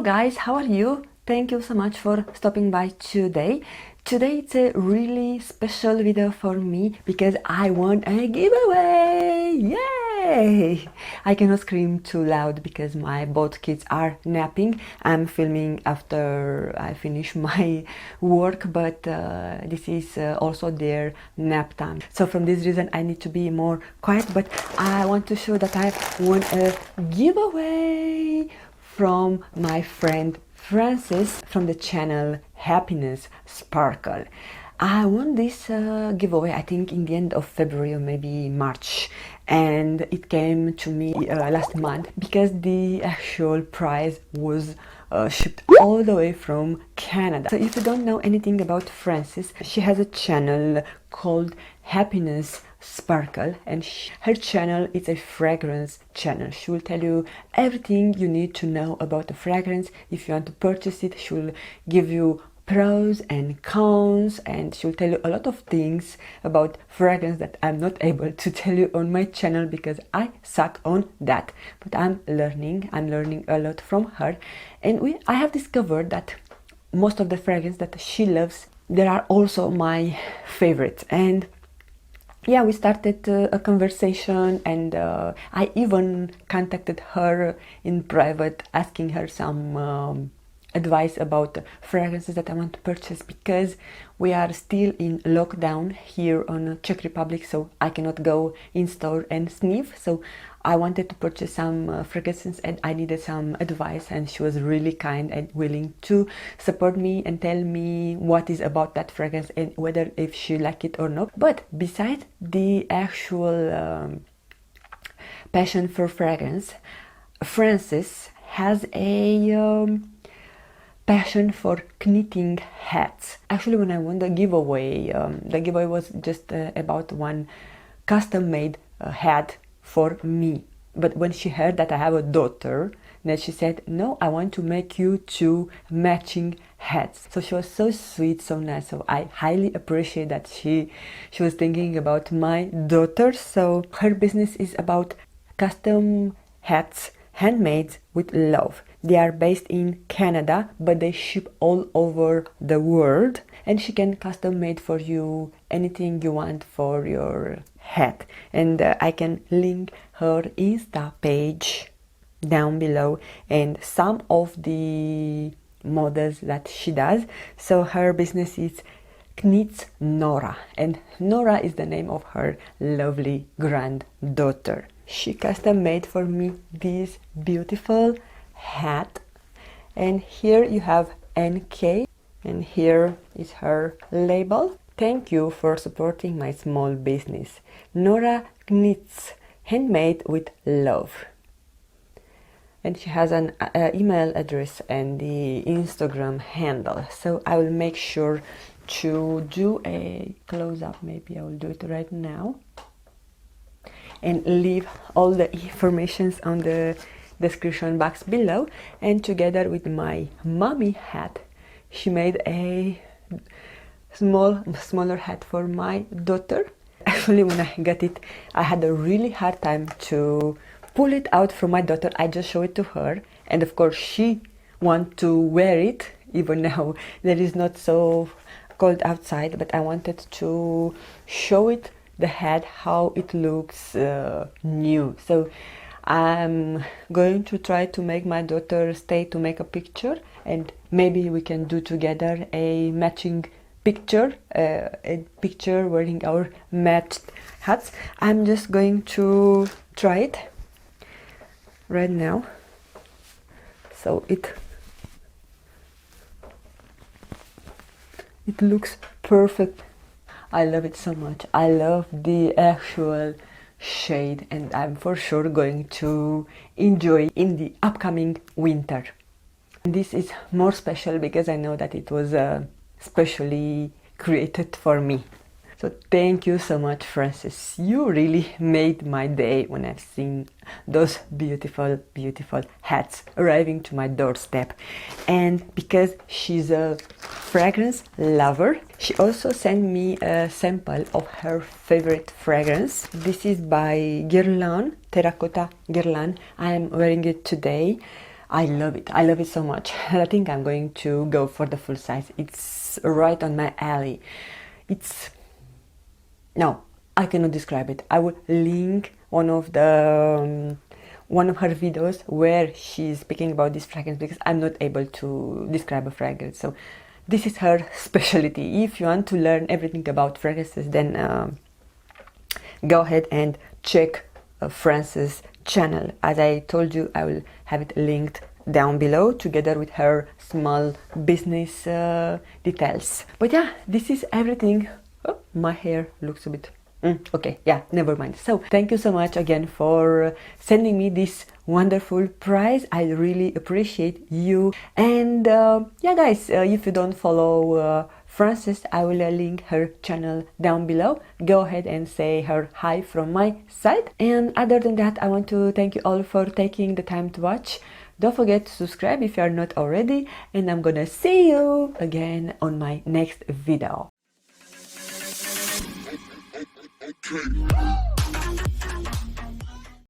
guys, how are you? Thank you so much for stopping by today. Today it's a really special video for me because I won a giveaway! Yay! I cannot scream too loud because my both kids are napping. I'm filming after I finish my work, but this is also their nap time. So from this reason I need to be more quiet, but I want to show that I won a giveaway from my friend Francis from the channel HappinessSparkle. I won this giveaway I think in the end of February or maybe March, and it came to me last month because the actual prize was shipped all the way from Canada. So if you don't know anything about Francis, she has a channel called HappinessSparkle, and her channel is a fragrance channel. She will tell you everything you need to know about the fragrance. If you want to purchase it, she will give you pros and cons, and she'll tell you a lot of things about fragrance that I'm not able to tell you on my channel because I suck on that. But I'm learning a lot from her, and I have discovered that most of the fragrance that she loves, they are also my favorites. And yeah, we started a conversation, and I even contacted her in private asking her some advice about fragrances that I want to purchase, because we are still in lockdown here on Czech Republic, so I cannot go in store and sniff. So I wanted to purchase some fragrances and I needed some advice, and she was really kind and willing to support me and tell me what is about that fragrance and whether if she like it or not. But besides the actual passion for fragrance, Francis has a passion for knitting hats. Actually, when I won the giveaway was just about one custom-made hat for me. But when she heard that I have a daughter, then she said, "No, I want to make you two matching hats." So she was so sweet, so nice. So I highly appreciate that she was thinking about my daughter. So her business is about custom hats, handmade with love. They are based in Canada, but they ship all over the world, and she can custom made for you anything you want for your hat. And I can link her Insta page down below and some of the models that she does. So her business is Knits Nora, and Nora is the name of her lovely granddaughter. She custom made for me this beautiful hat, and here you have NK, and here is her label. Thank you for supporting my small business. Nora knits, handmade with love. And she has an email address and the Instagram handle. So I will make sure to do a close-up. Maybe I will do it right now and leave all the informations on the description box below. And together with my mommy hat, she made a smaller hat for my daughter. Actually, when I got it, I had a really hard time to pull it out from my daughter. I just show it to her, and of course she want to wear it even now that is not so cold outside, but I wanted to show it the hat how it looks new. So I'm going to try to make my daughter stay to make a picture, and maybe we can do together a matching picture, a picture wearing our matched hats. I'm just going to try it right now. So it looks perfect. I love it so much. I love the actual shade, and I'm for sure going to enjoy in the upcoming winter. And this is more special because I know that it was specially created for me. So thank you so much, Francis. You really made my day when I've seen those beautiful, beautiful hats arriving to my doorstep. And because she's a fragrance lover, she also sent me a sample of her favorite fragrance. This is by Guerlain, Terracotta Guerlain. I am wearing it today. I love it. I love it so much. I think I'm going to go for the full size. It's right on my alley. It's... no, I cannot describe it. I will link one of her videos where she's speaking about this fragrance, because I'm not able to describe a fragrance. So this is her specialty. If you want to learn everything about fragrances, then go ahead and check Frances' channel. As I told you, I will have it linked down below together with her small business details. But yeah, this is everything. Oh, my hair looks a bit... okay, yeah, never mind. So thank you so much again for sending me this wonderful prize. I really appreciate you. And yeah guys, if you don't follow Frances, I will link her channel down below. Go ahead and say her hi from my side. And other than that, I want to thank you all for taking the time to watch. Don't forget to subscribe if you are not already, and I'm gonna see you again on my next video. Okay.